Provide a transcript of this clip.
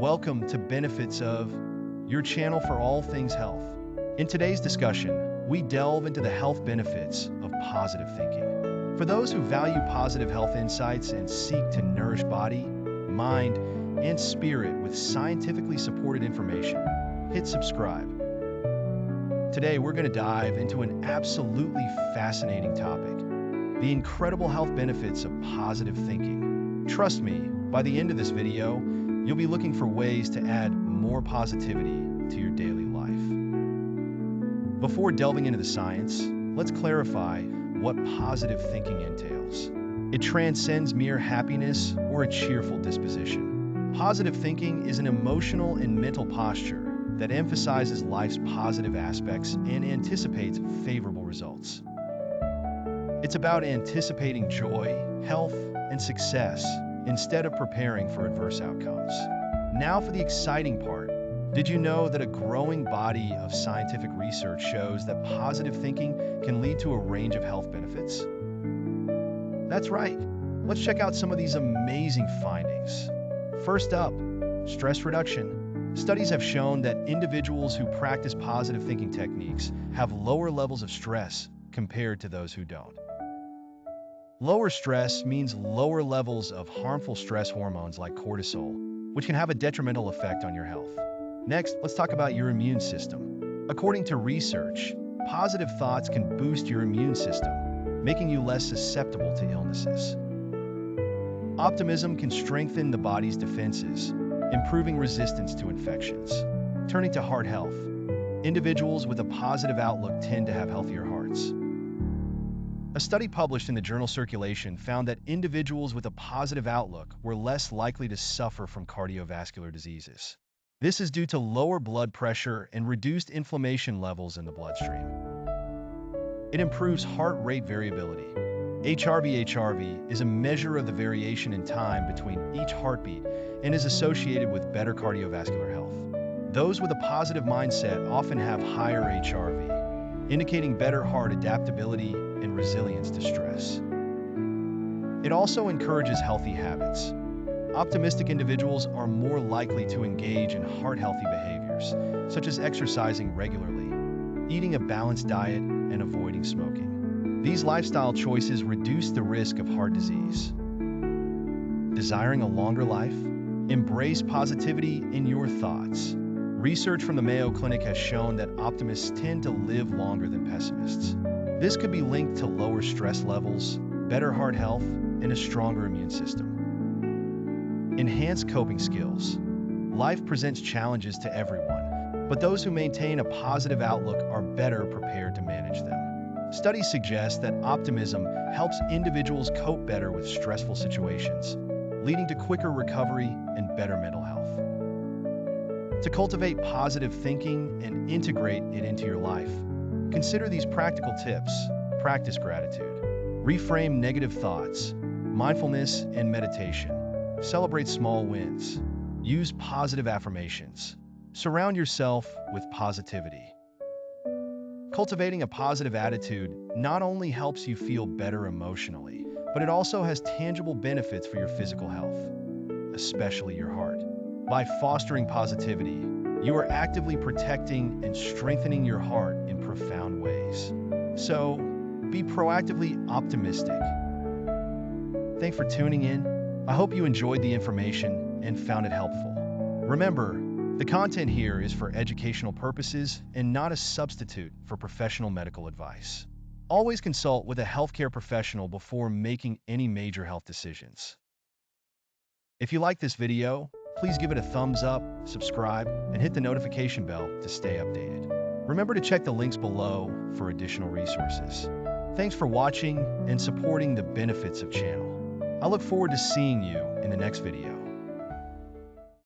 Welcome to Benefits of, your channel for all things health. In today's discussion, we delve into the health benefits of positive thinking. For those who value positive health insights and seek to nourish body, mind, and spirit with scientifically supported information, hit subscribe. Today, we're going to dive into an absolutely fascinating topic: the incredible health benefits of positive thinking. Trust me, by the end of this video, you'll be looking for ways to add more positivity to your daily life. Before delving into the science, let's clarify what positive thinking entails. It transcends mere happiness or a cheerful disposition. Positive thinking is an emotional and mental posture that emphasizes life's positive aspects and anticipates favorable results. It's about anticipating joy, health, and success instead of preparing for adverse outcomes. Now for the exciting part. Did you know that a growing body of scientific research shows that positive thinking can lead to a range of health benefits? That's right. Let's check out some of these amazing findings. First up, stress reduction. Studies have shown that individuals who practice positive thinking techniques have lower levels of stress compared to those who don't. Lower stress means lower levels of harmful stress hormones like cortisol, which can have a detrimental effect on your health. Next, let's talk about your immune system. According to research, positive thoughts can boost your immune system, making you less susceptible to illnesses. Optimism can strengthen the body's defenses, improving resistance to infections. Turning to heart health, individuals with a positive outlook tend to have healthier hearts. A study published in the journal Circulation found that individuals with a positive outlook were less likely to suffer from cardiovascular diseases. This is due to lower blood pressure and reduced inflammation levels in the bloodstream. It improves heart rate variability. HRV is a measure of the variation in time between each heartbeat and is associated with better cardiovascular health. Those with a positive mindset often have higher HRV, indicating better heart adaptability and resilience to stress. It also encourages healthy habits. Optimistic individuals are more likely to engage in heart-healthy behaviors, such as exercising regularly, eating a balanced diet, and avoiding smoking. These lifestyle choices reduce the risk of heart disease. Desiring a longer life? Embrace positivity in your thoughts. Research from the Mayo Clinic has shown that optimists tend to live longer than pessimists. This could be linked to lower stress levels, better heart health, and a stronger immune system. Enhanced coping skills. Life presents challenges to everyone, but those who maintain a positive outlook are better prepared to manage them. Studies suggest that optimism helps individuals cope better with stressful situations, leading to quicker recovery and better mental health. To cultivate positive thinking and integrate it into your life, consider these practical tips. Practice gratitude. Reframe negative thoughts. Mindfulness and meditation. Celebrate small wins. Use positive affirmations. Surround yourself with positivity. Cultivating a positive attitude not only helps you feel better emotionally, but it also has tangible benefits for your physical health, especially your heart. By fostering positivity, you are actively protecting and strengthening your heart in profound ways. So, be proactively optimistic. Thanks for tuning in. I hope you enjoyed the information and found it helpful. Remember, the content here is for educational purposes and not a substitute for professional medical advice. Always consult with a healthcare professional before making any major health decisions. If you like this video, please give it a thumbs up, subscribe, and hit the notification bell to stay updated. Remember to check the links below for additional resources. Thanks for watching and supporting the Benefits of channel. I look forward to seeing you in the next video.